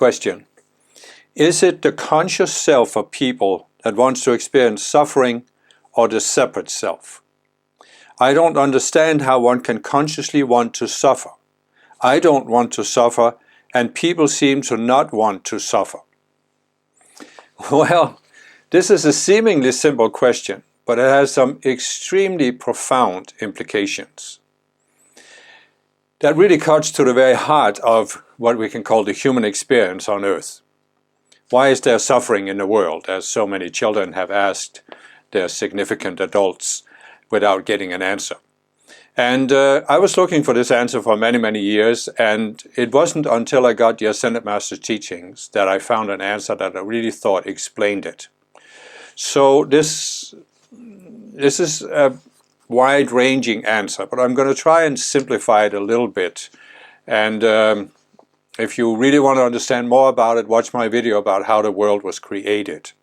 question. Is it the conscious self of people that wants to experience suffering, or the separate self? I don't understand how one can consciously want to suffer. I don't want to suffer, and people seem to not want to suffer. Well, this is a seemingly simple question, but it has some extremely profound implications. That really cuts to the very heart of what we can call the human experience on Earth. Why is there suffering in the world, as so many children have asked their significant adults without getting an answer? And I was looking for this answer for many, many years, and it wasn't until I got the Ascended Master's teachings that I found an answer that I really thought explained it. So this is a wide-ranging answer, but I'm going to try and simplify it a little bit. And if you really want to understand more about it, watch my video about how the world was created.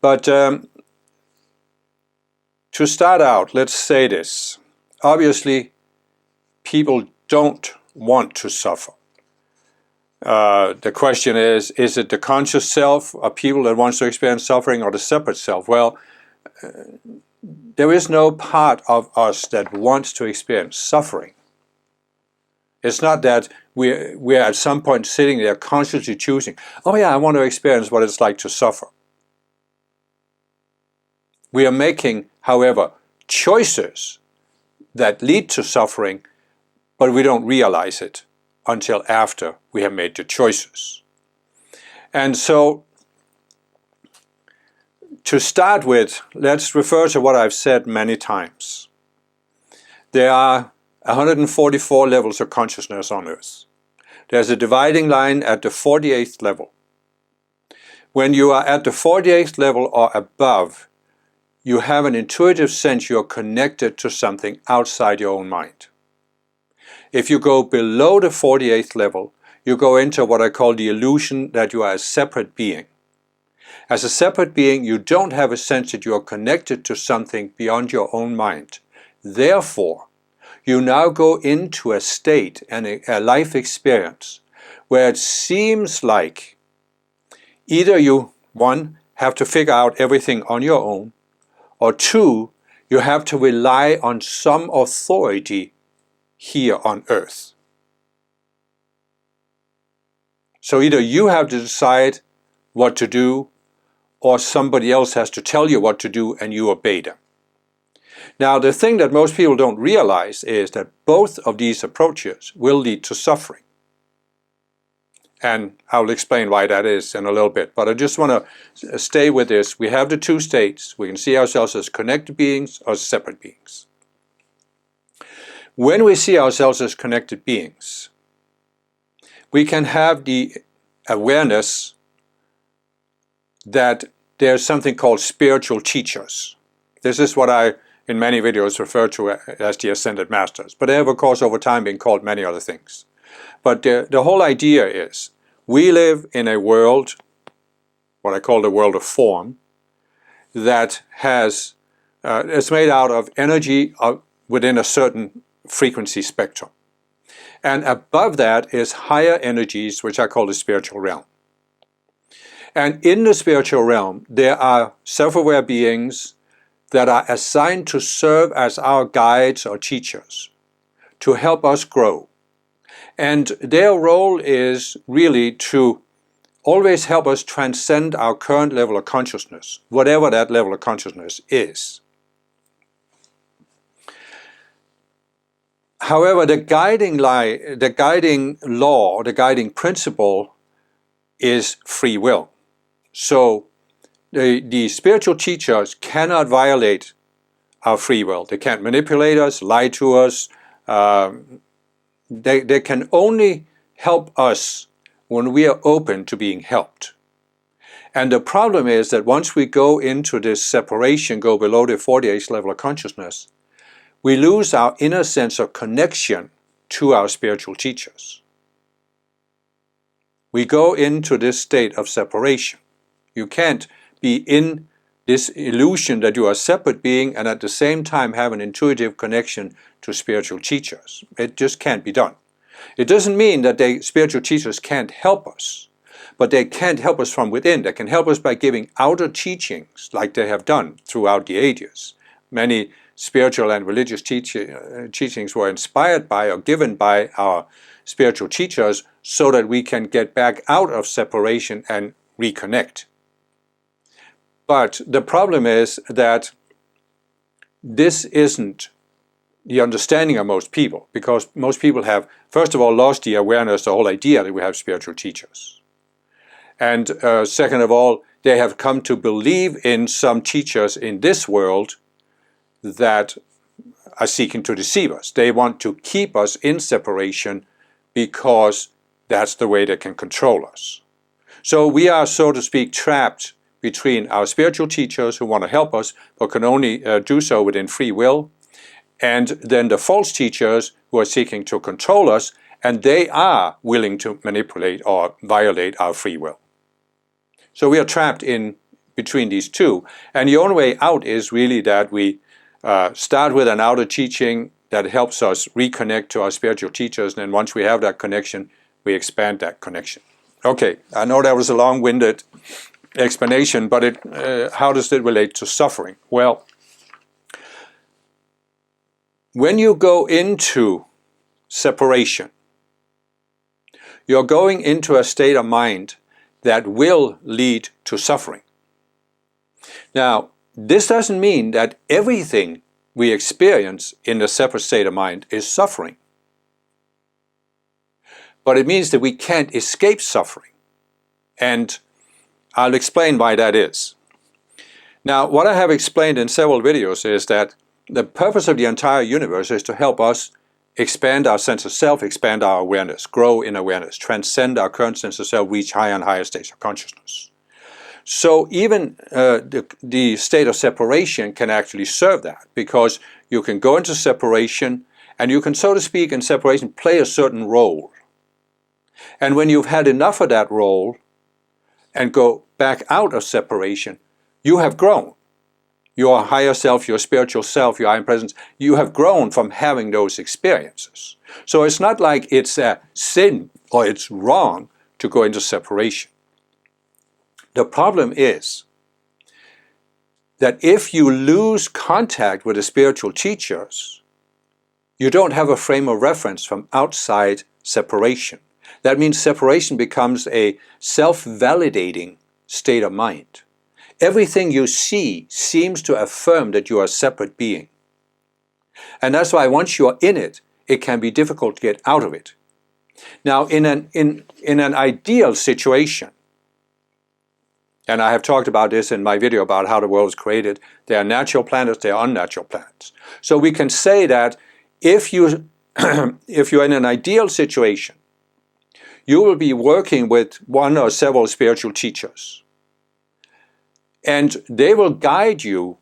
But to start out, let's say this. Obviously, people don't want to suffer. The question is it the conscious self of people that wants to experience suffering, or the separate self? Well, there is no part of us that wants to experience suffering. It's not that we're at some point sitting there consciously choosing, oh yeah, I want to experience what it's like to suffer. We are making, however, choices that lead to suffering, but we don't realize it until after we have made the choices. And so, to start with, let's refer to what I've said many times. There are 144 levels of consciousness on Earth. There's a dividing line at the 48th level. When you are at the 48th level or above, you have an intuitive sense you're connected to something outside your own mind. If you go below the 48th level, you go into what I call the illusion that you are a separate being. As a separate being, you don't have a sense that you are connected to something beyond your own mind. Therefore, you now go into a state and a life experience where it seems like either you, one, have to figure out everything on your own, or two, you have to rely on some authority here on Earth. So either you have to decide what to do, or somebody else has to tell you what to do and you obey them. Now, the thing that most people don't realize is that both of these approaches will lead to suffering. And I'll explain why that is in a little bit. But I just want to stay with this. We have the two states. We can see ourselves as connected beings or separate beings. When we see ourselves as connected beings, we can have the awareness that there's something called spiritual teachers. This is what I, in many videos, refer to as the Ascended Masters. But they have, of course, over time been called many other things. But the whole idea is, we live in a world, what I call the world of form, that has, it's made out of energy within a certain frequency spectrum. And above that is higher energies, which I call the spiritual realm. And in the spiritual realm, there are self-aware beings that are assigned to serve as our guides or teachers, to help us grow. And their role is really to always help us transcend our current level of consciousness, whatever that level of consciousness is. However, the guiding law, the guiding principle is free will. So the spiritual teachers cannot violate our free will. They can't manipulate us, lie to us. They can only help us when we are open to being helped. And the problem is that once we go into this separation, go below the 48th level of consciousness, we lose our inner sense of connection to our spiritual teachers. We go into this state of separation. You can't be in this illusion that you are a separate being and at the same time have an intuitive connection to spiritual teachers. It just can't be done. It doesn't mean that spiritual teachers can't help us, but they can't help us from within. They can help us by giving outer teachings like they have done throughout the ages. Many spiritual and religious teachings were inspired by or given by our spiritual teachers so that we can get back out of separation and reconnect. But the problem is that this isn't the understanding of most people, because most people have, first of all, lost the awareness, the whole idea that we have spiritual teachers. And second of all, they have come to believe in some teachers in this world that are seeking to deceive us. They want to keep us in separation because that's the way they can control us. So we are, so to speak, trapped between our spiritual teachers who want to help us but can only do so within free will, and then the false teachers who are seeking to control us, and they are willing to manipulate or violate our free will. So we are trapped in between these two, and the only way out is really that we start with an outer teaching that helps us reconnect to our spiritual teachers, and then once we have that connection, we expand that connection. Okay, I know that was a long-winded explanation, but how does it relate to suffering? Well, when you go into separation, you're going into a state of mind that will lead to suffering. Now, this doesn't mean that everything we experience in a separate state of mind is suffering. But it means that we can't escape suffering. And I'll explain why that is. Now, what I have explained in several videos is that the purpose of the entire universe is to help us expand our sense of self, expand our awareness, grow in awareness, transcend our current sense of self, reach higher and higher states of consciousness. So even the state of separation can actually serve that, because you can go into separation and you can, so to speak, in separation play a certain role. And when you've had enough of that role and go back out of separation, you have grown. Your higher self, your spiritual self, your higher presence, you have grown from having those experiences. So it's not like it's a sin or it's wrong to go into separation. The problem is that if you lose contact with the spiritual teachers, you don't have a frame of reference from outside separation. That means separation becomes a self-validating state of mind. Everything you see seems to affirm that you are a separate being. And that's why once you're in it, it can be difficult to get out of it. Now, in an ideal situation, and I have talked about this in my video about how the world is created, there are natural planets, there are unnatural planets. So we can say that if you're in an ideal situation, you will be working with one or several spiritual teachers. And they will guide you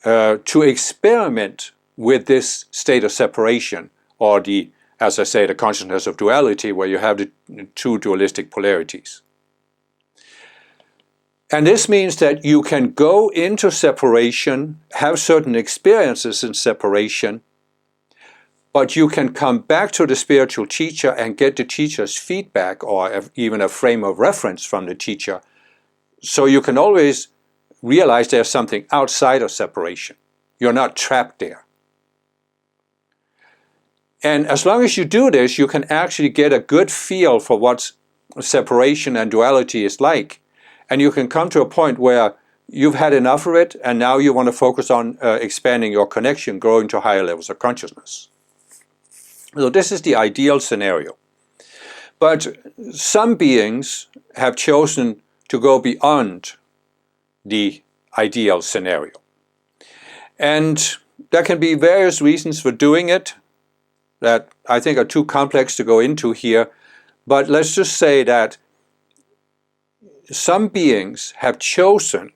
to experiment with this state of separation, or the, as I say, the consciousness of duality, where you have the two dualistic polarities. And this means that you can go into separation, have certain experiences in separation, but you can come back to the spiritual teacher and get the teacher's feedback, or even a frame of reference from the teacher. So you can always realize there's something outside of separation. You're not trapped there. And as long as you do this, you can actually get a good feel for what separation and duality is like. And you can come to a point where you've had enough of it, and now you want to focus on expanding your connection, growing to higher levels of consciousness. So this is the ideal scenario. But some beings have chosen to go beyond the ideal scenario. And there can be various reasons for doing it that I think are too complex to go into here. But let's just say that some beings have chosen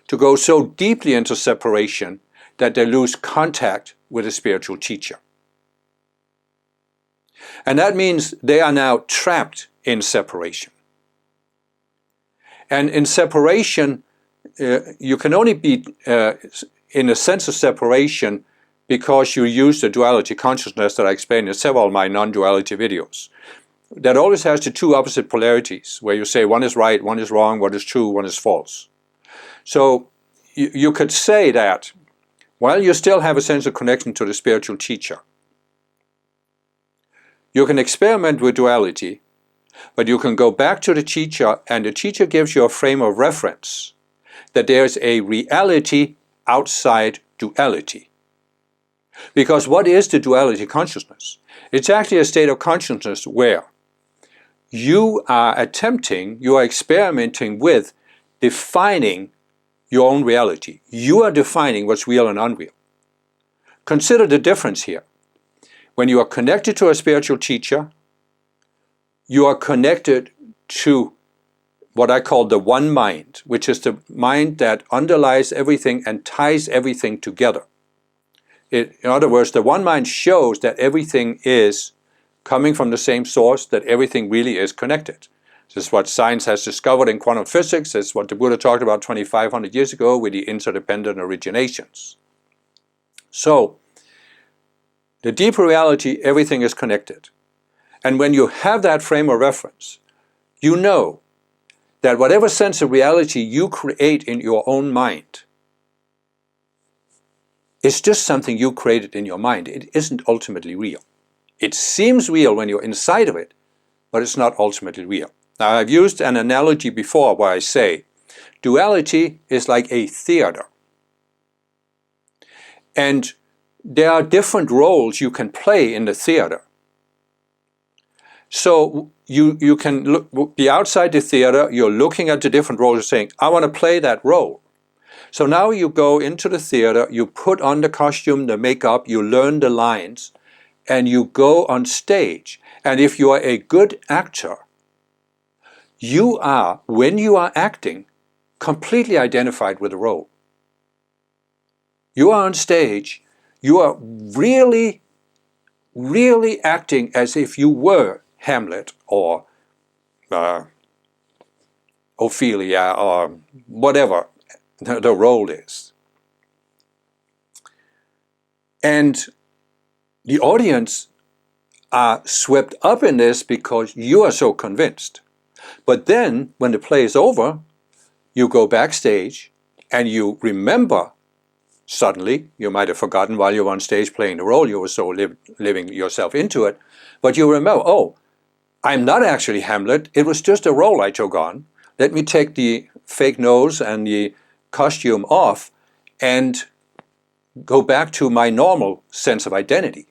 to go so deeply into separation that they lose contact with a spiritual teacher. And that means they are now trapped in separation. And in separation, you can only be in a sense of separation because you use the duality consciousness that I explained in several of my non-duality videos. That always has the two opposite polarities, where you say one is right, one is wrong, one is true, one is false. So you could say that while you still have a sense of connection to the spiritual teacher, you can experiment with duality, but you can go back to the teacher, and the teacher gives you a frame of reference that there's a reality outside duality. Because what is the duality consciousness? It's actually a state of consciousness where you are experimenting with defining your own reality. You are defining what's real and unreal. Consider the difference here. When you are connected to a spiritual teacher, you are connected to what I call the one mind, which is the mind that underlies everything and ties everything together. In other words, the one mind shows that everything is coming from the same source, that everything really is connected. This is what science has discovered in quantum physics. It's what the Buddha talked about 2,500 years ago with the interdependent originations. So, the deeper reality, everything is connected. And when you have that frame of reference, you know that whatever sense of reality you create in your own mind, it's just something you created in your mind. It isn't ultimately real. It seems real when you're inside of it, but it's not ultimately real. Now, I've used an analogy before where I say duality is like a theater. And there are different roles you can play in the theater. So you can be outside the theater, you're looking at the different roles, you're saying, I want to play that role. So now you go into the theater, you put on the costume, the makeup, you learn the lines, and you go on stage. And if you are a good actor, you are, when you are acting, completely identified with the role. You are on stage, you are really, really acting as if you were Hamlet or Ophelia or whatever the role is. And the audience are swept up in this because you are so convinced. But then, when the play is over, you go backstage and you remember suddenly, you might have forgotten while you were on stage playing the role, you were so living yourself into it, but you remember, oh, I'm not actually Hamlet, it was just a role I took on. Let me take the fake nose and the costume off and go back to my normal sense of identity.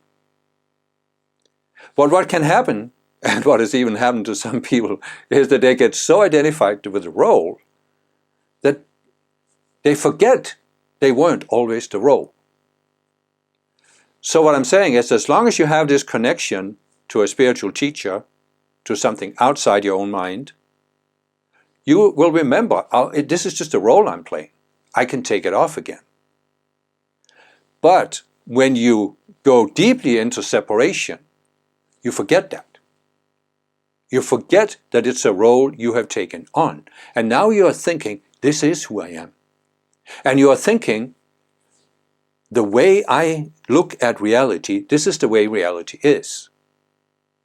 But what can happen, and what has even happened to some people, is that they get so identified with the role that they forget they weren't always the role. So what I'm saying is, as long as you have this connection to a spiritual teacher, to something outside your own mind, you will remember, oh, this is just a role I'm playing. I can take it off again. But when you go deeply into separation, you forget that. You forget that it's a role you have taken on. And now you are thinking, this is who I am. And you are thinking, the way I look at reality, this is the way reality is.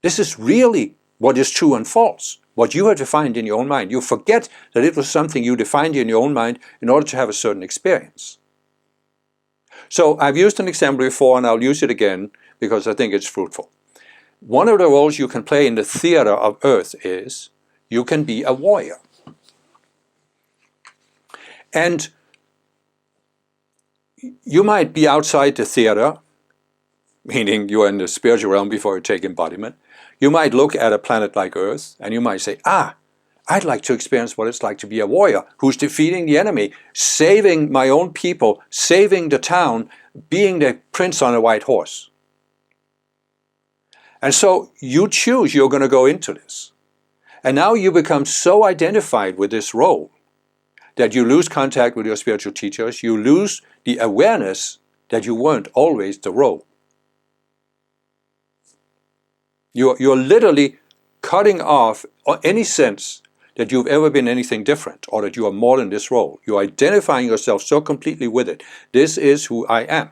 This is really what is true and false, what you have defined in your own mind. You forget that it was something you defined in your own mind in order to have a certain experience. So I've used an example before, and I'll use it again because I think it's fruitful. One of the roles you can play in the theater of earth is you can be a warrior. And you might be outside the theater, meaning you're in the spiritual realm before you take embodiment. You might look at a planet like Earth and you might say, I'd like to experience what it's like to be a warrior who's defeating the enemy, saving my own people, saving the town, being the prince on a white horse. And so you choose you're going to go into this. And now you become so identified with this role that you lose contact with your spiritual teachers, you lose the awareness that you weren't always the role. You're literally cutting off any sense that you've ever been anything different or that you are more than this role. You're identifying yourself so completely with it. This is who I am.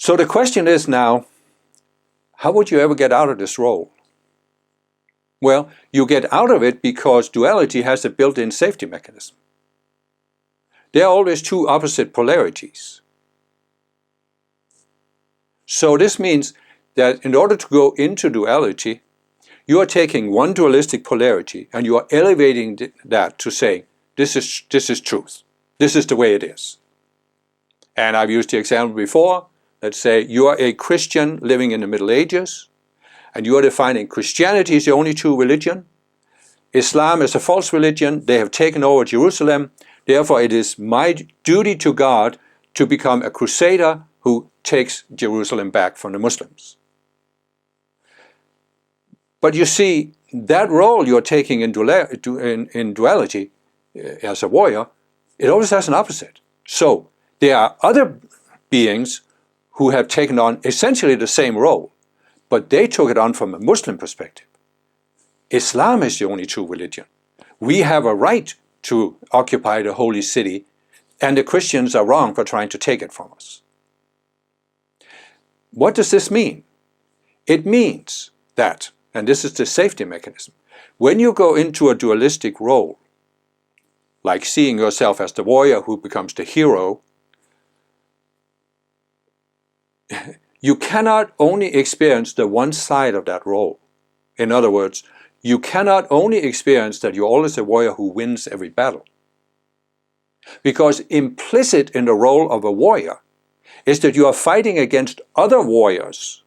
So the question is now, how would you ever get out of this role? Well, you get out of it because duality has a built-in safety mechanism. There are always two opposite polarities. So this means that in order to go into duality, you are taking one dualistic polarity and you are elevating that to say, this is truth. This is the way it is. And I've used the example before. Let's say you are a Christian living in the Middle Ages, and you are defining Christianity is the only true religion. Islam is a false religion. They have taken over Jerusalem. Therefore, it is my duty to God to become a crusader who takes Jerusalem back from the Muslims. But you see, that role you're taking in duality as a warrior, it always has an opposite. So there are other beings who have taken on essentially the same role, but they took it on from a Muslim perspective. Islam is the only true religion. We have a right to occupy the holy city, and the Christians are wrong for trying to take it from us. What does this mean? It means that, and this is the safety mechanism, when you go into a dualistic role, like seeing yourself as the warrior who becomes the hero, you cannot only experience the one side of that role. In other words, you cannot only experience that you're always a warrior who wins every battle. Because implicit in the role of a warrior is that you are fighting against other warriors.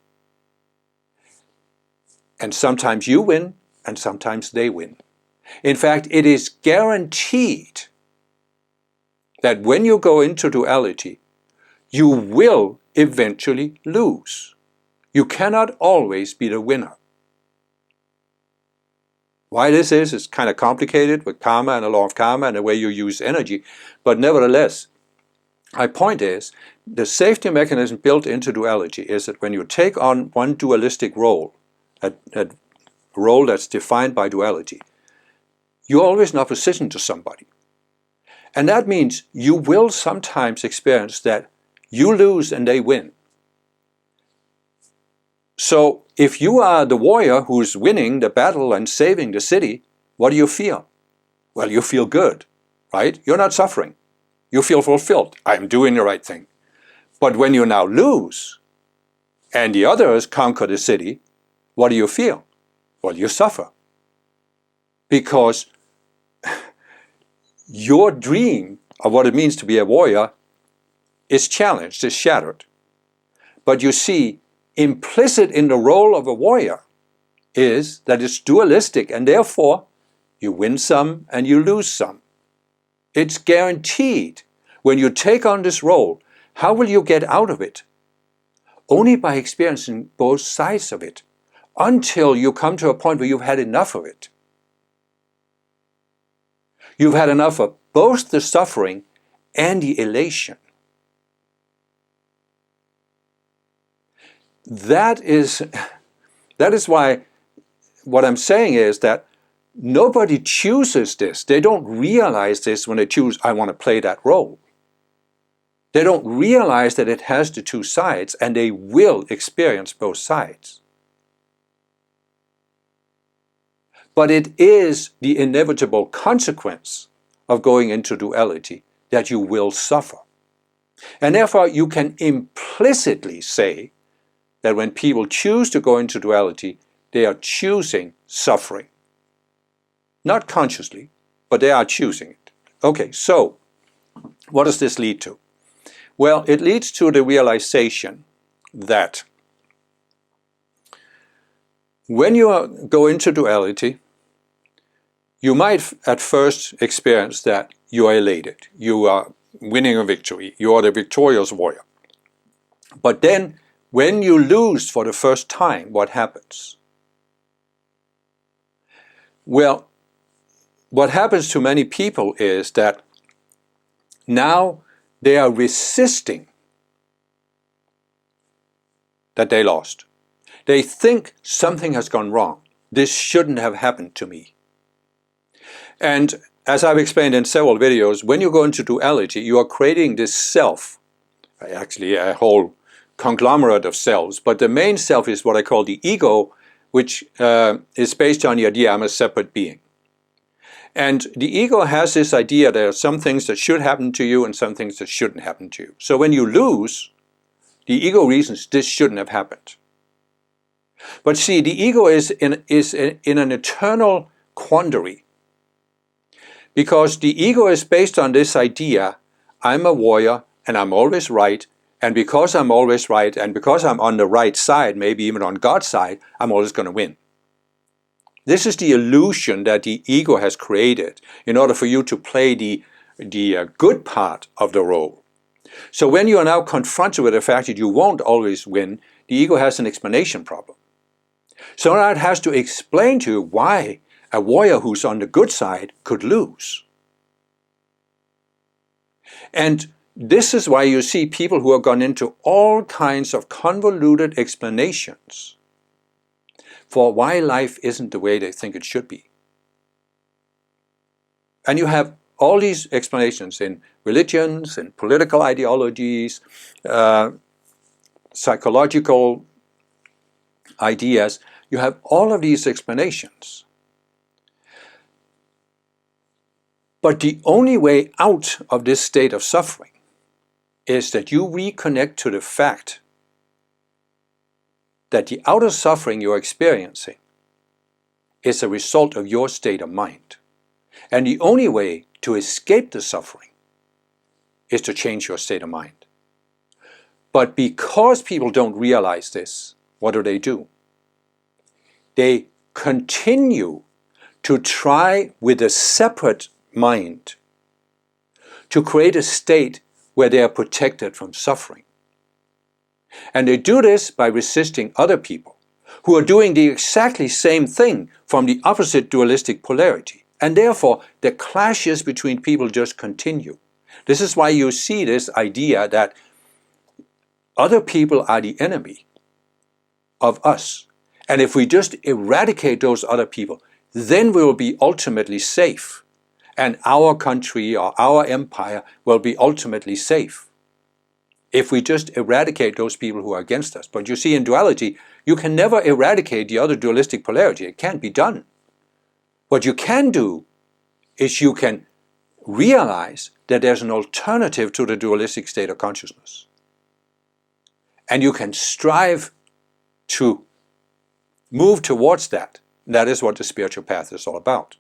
And sometimes you win, and sometimes they win. In fact, it is guaranteed that when you go into duality, you will eventually lose. You cannot always be the winner. Why this is kind of complicated with karma and the law of karma and the way you use energy, but nevertheless, my point is, the safety mechanism built into duality is that when you take on one dualistic role, a role that's defined by duality, you're always in opposition to somebody. And that means you will sometimes experience that you lose and they win. So if you are the warrior who's winning the battle and saving the city, what do you feel? Well, you feel good, right? You're not suffering. You feel fulfilled. I'm doing the right thing. But when you now lose and the others conquer the city, what do you feel? Well, you suffer. Because your dream of what it means to be a warrior is challenged, is shattered. But you see, implicit in the role of a warrior is that it's dualistic, and therefore you win some and you lose some. It's guaranteed. When you take on this role, how will you get out of it? Only by experiencing both sides of it, until you come to a point where you've had enough of it. You've had enough of both the suffering and the elation. That is why what I'm saying is that nobody chooses this. They don't realize this when they choose, I want to play that role. They don't realize that it has the two sides, and they will experience both sides. But it is the inevitable consequence of going into duality that you will suffer. And therefore you can implicitly say that when people choose to go into duality, they are choosing suffering. Not consciously, but they are choosing it. Okay, so what does this lead to? Well, it leads to the realization that when you go into duality, you might at first experience that you are elated, you are winning a victory, you are the victorious warrior. But then, when you lose for the first time, what happens? Well, what happens to many people is that now they are resisting that they lost. They think something has gone wrong. This shouldn't have happened to me. And as I've explained in several videos, when you go into duality, you are creating this self, actually a whole conglomerate of selves, but the main self is what I call the ego, which is based on the idea I'm a separate being. And the ego has this idea there are some things that should happen to you and some things that shouldn't happen to you. So when you lose, the ego reasons this shouldn't have happened. But see, the ego is in an eternal quandary, because the ego is based on this idea, I'm a warrior and I'm always right, and because I'm always right and because I'm on the right side, maybe even on God's side, I'm always going to win. This is the illusion that the ego has created in order for you to play the good part of the role. So when you are now confronted with the fact that you won't always win, the ego has an explanation problem. So now it has to explain to you why a warrior who's on the good side could lose. And this is why you see people who have gone into all kinds of convoluted explanations for why life isn't the way they think it should be. And you have all these explanations in religions, in political ideologies, psychological ideas. You have all of these explanations. But the only way out of this state of suffering is that you reconnect to the fact that the outer suffering you're experiencing is a result of your state of mind. And the only way to escape the suffering is to change your state of mind. But because people don't realize this, what do? They continue to try with a separate mind to create a state where they are protected from suffering. And they do this by resisting other people who are doing the exactly same thing from the opposite dualistic polarity. And therefore, the clashes between people just continue. This is why you see this idea that other people are the enemy of us. And if we just eradicate those other people, then we will be ultimately safe. And our country or our empire will be ultimately safe if we just eradicate those people who are against us. But you see, in duality, you can never eradicate the other dualistic polarity. It can't be done. What you can do is you can realize that there's an alternative to the dualistic state of consciousness. And you can strive to move towards that. That is what the spiritual path is all about.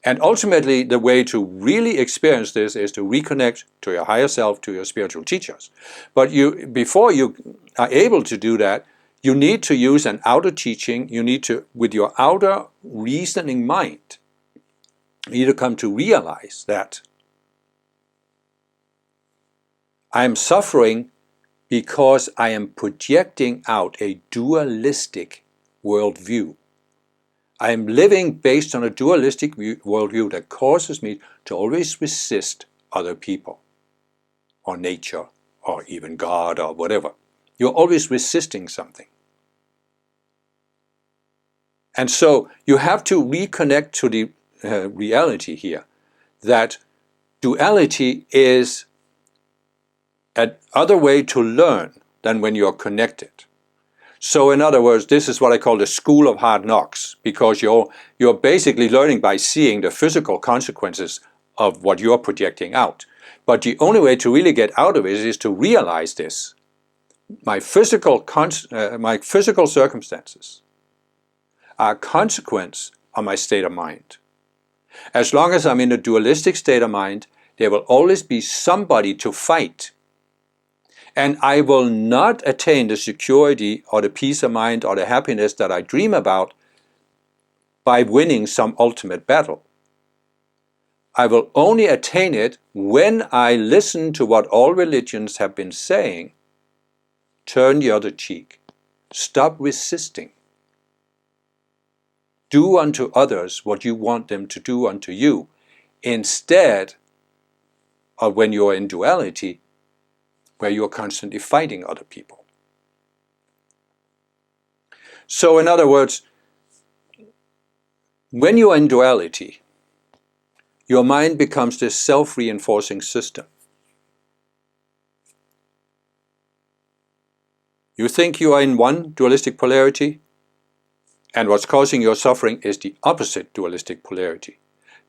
And ultimately, the way to really experience this is to reconnect to your higher self, to your spiritual teachers. But before you are able to do that, you need to use an outer teaching. You need to, with your outer reasoning mind, you need to come to realize that I am suffering because I am projecting out a dualistic worldview. I am living based on a dualistic worldview that causes me to always resist other people, or nature, or even God, or whatever. You're always resisting something. And so you have to reconnect to the reality here, that duality is another way to learn than when you're connected. So in other words, this is what I call the school of hard knocks, because you're basically learning by seeing the physical consequences of what you're projecting out. But the only way to really get out of it is to realize this. My physical circumstances are a consequence of my state of mind. As long as I'm in a dualistic state of mind, there will always be somebody to fight. And I will not attain the security or the peace of mind or the happiness that I dream about by winning some ultimate battle. I will only attain it when I listen to what all religions have been saying. Turn the other cheek. Stop resisting. Do unto others what you want them to do unto you, instead of when you're in duality, where you're constantly fighting other people. So in other words, when you are in duality, your mind becomes this self-reinforcing system. You think you are in one dualistic polarity, and what's causing your suffering is the opposite dualistic polarity.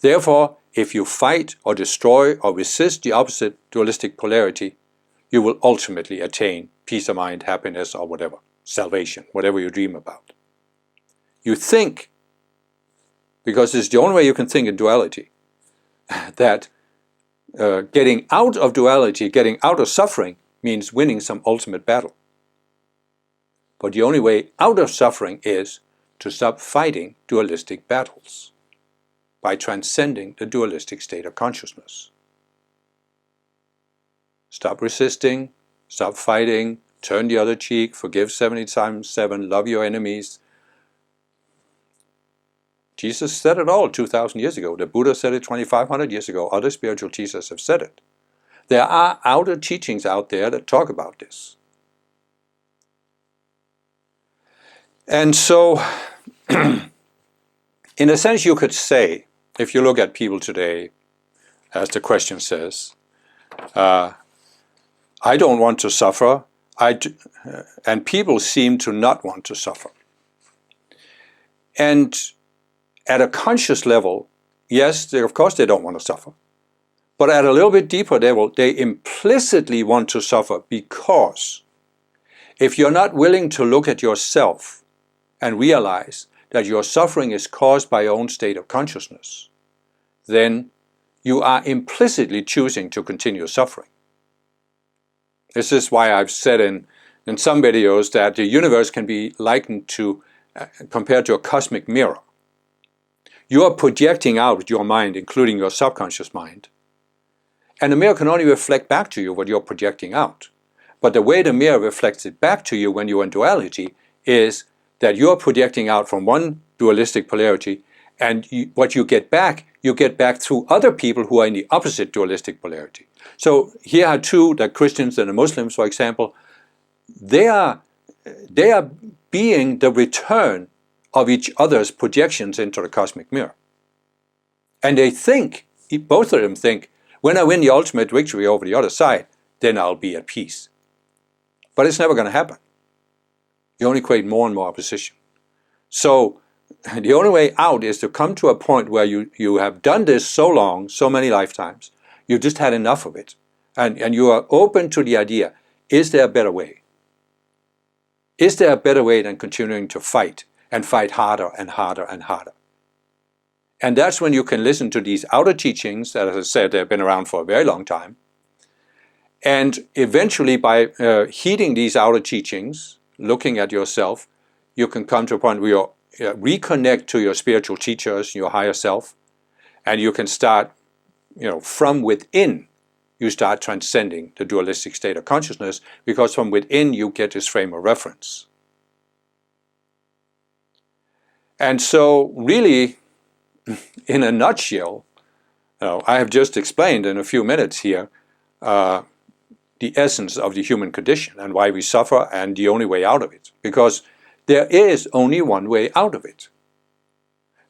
Therefore, if you fight or destroy or resist the opposite dualistic polarity, you will ultimately attain peace of mind, happiness, or whatever, salvation, whatever you dream about. You think, because it's the only way you can think in duality, that getting out of duality, getting out of suffering, means winning some ultimate battle. But the only way out of suffering is to stop fighting dualistic battles by transcending the dualistic state of consciousness. Stop resisting, stop fighting, turn the other cheek, forgive 70 times 7, love your enemies. Jesus said it all 2,000 years ago. The Buddha said it 2,500 years ago. Other spiritual teachers have said it. There are outer teachings out there that talk about this. And so, in a sense, you could say, if you look at people today, as the question says, I don't want to suffer, and people seem to not want to suffer. And at a conscious level, yes, of course they don't want to suffer. But at a little bit deeper level, they implicitly want to suffer, because if you're not willing to look at yourself and realize that your suffering is caused by your own state of consciousness, then you are implicitly choosing to continue suffering. This is why I've said in some videos that the universe can be likened to, compared to a cosmic mirror. You are projecting out your mind, including your subconscious mind, and the mirror can only reflect back to you what you're projecting out. But the way the mirror reflects it back to you when you're in duality is that you're projecting out from one dualistic polarity, and what you get back through other people who are in the opposite dualistic polarity. So here are two, the Christians and the Muslims, for example. They are being the return of each other's projections into the cosmic mirror. And they think, both of them think, when I win the ultimate victory over the other side, then I'll be at peace. But it's never going to happen. You only create more and more opposition. So the only way out is to come to a point where you have done this so long, so many lifetimes, you've just had enough of it. And you are open to the idea, is there a better way? Is there a better way than continuing to fight, and fight harder and harder and harder? And that's when you can listen to these outer teachings, that, as I said, they've been around for a very long time. And eventually, by heeding these outer teachings, looking at yourself, you can come to a point where you reconnect to your spiritual teachers, your higher self, and you can start, from within, you start transcending the dualistic state of consciousness, because from within you get this frame of reference. And so, really, in a nutshell, I have just explained in a few minutes here the essence of the human condition and why we suffer and the only way out of it. Because there is only one way out of it.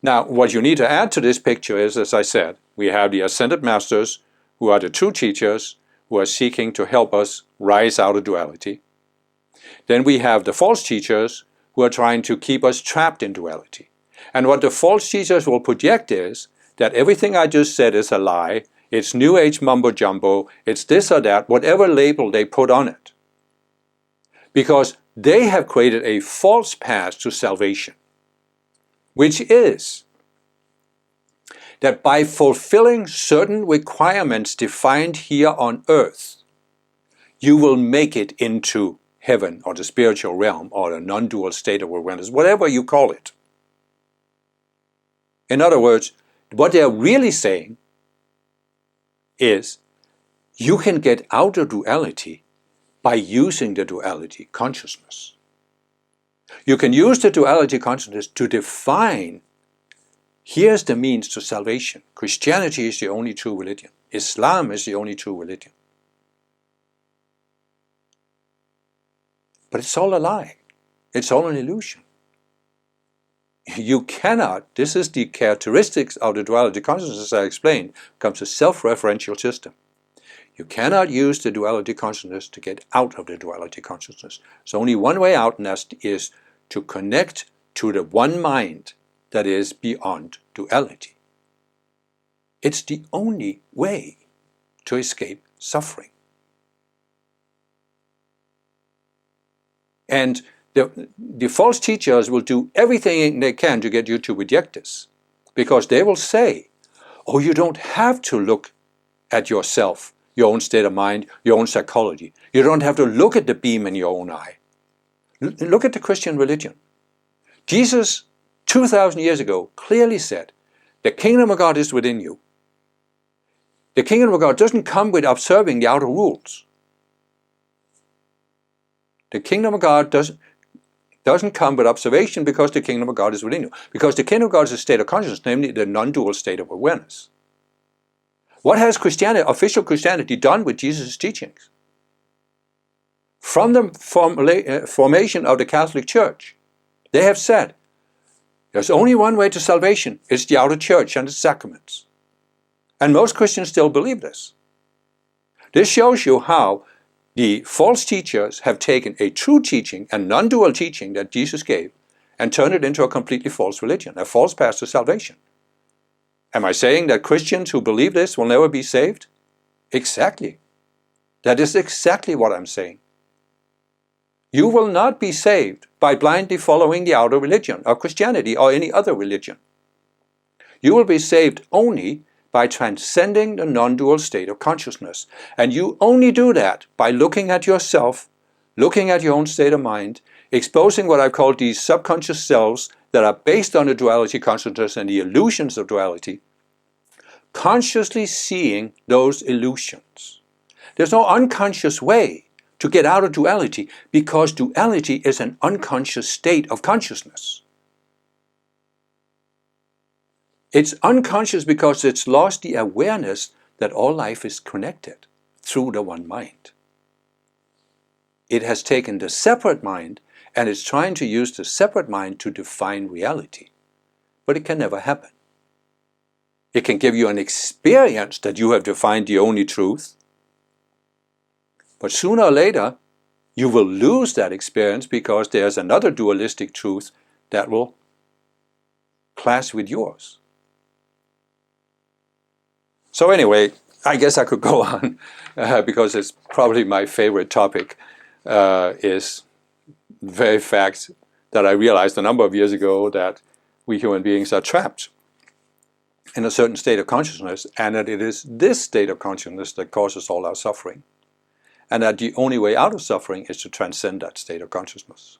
Now, what you need to add to this picture is, as I said, we have the ascended masters, who are the true teachers, who are seeking to help us rise out of duality. Then we have the false teachers, who are trying to keep us trapped in duality. And what the false teachers will project is that everything I just said is a lie, it's New Age mumbo-jumbo, it's this or that, whatever label they put on it. Because they have created a false path to salvation, which is that by fulfilling certain requirements defined here on earth, you will make it into heaven or the spiritual realm or the non-dual state of awareness, whatever you call it. In other words, what they're really saying is you can get out of duality by using the duality consciousness. You can use the duality consciousness to define, here's the means to salvation. Christianity is the only true religion. Islam is the only true religion. But it's all a lie. It's all an illusion. You cannot, this is the characteristics of the duality consciousness, as I explained, comes a self-referential system. You cannot use the duality consciousness to get out of the duality consciousness. There's only one way out, and that is to connect to the one mind that is beyond duality. It's the only way to escape suffering. And the false teachers will do everything they can to get you to reject this, because they will say, oh, you don't have to look at yourself, your own state of mind, your own psychology. You don't have to look at the beam in your own eye. Look at the Christian religion. Jesus, 2,000 years ago, clearly said, the kingdom of God is within you. The kingdom of God doesn't come with observing the outer rules. The kingdom of God doesn't come with observation, because the kingdom of God is within you. Because the kingdom of God is a state of consciousness, namely the non-dual state of awareness. What has Christianity, official Christianity, done with Jesus' teachings? From the formation of the Catholic Church, they have said, there's only one way to salvation. It's the outer church and its sacraments. And most Christians still believe this. This shows you how the false teachers have taken a true teaching, a non-dual teaching that Jesus gave, and turned it into a completely false religion, a false path to salvation. Am I saying that Christians who believe this will never be saved? Exactly. That is exactly what I'm saying. You will not be saved by blindly following the outer religion, or Christianity, or any other religion. You will be saved only by transcending the non-dual state of consciousness. And you only do that by looking at yourself, looking at your own state of mind, exposing what I call these subconscious selves that are based on the duality consciousness and the illusions of duality, consciously seeing those illusions. There's no unconscious way to get out of duality, because duality is an unconscious state of consciousness. It's unconscious because it's lost the awareness that all life is connected through the one mind. It has taken the separate mind and is trying to use the separate mind to define reality. But it can never happen. It can give you an experience that you have defined the only truth. But sooner or later, you will lose that experience, because there's another dualistic truth that will clash with yours. So anyway, I guess I could go on, because it's probably my favorite topic, is the very fact that I realized a number of years ago that we human beings are trapped in a certain state of consciousness, and that it is this state of consciousness that causes all our suffering. And that the only way out of suffering is to transcend that state of consciousness.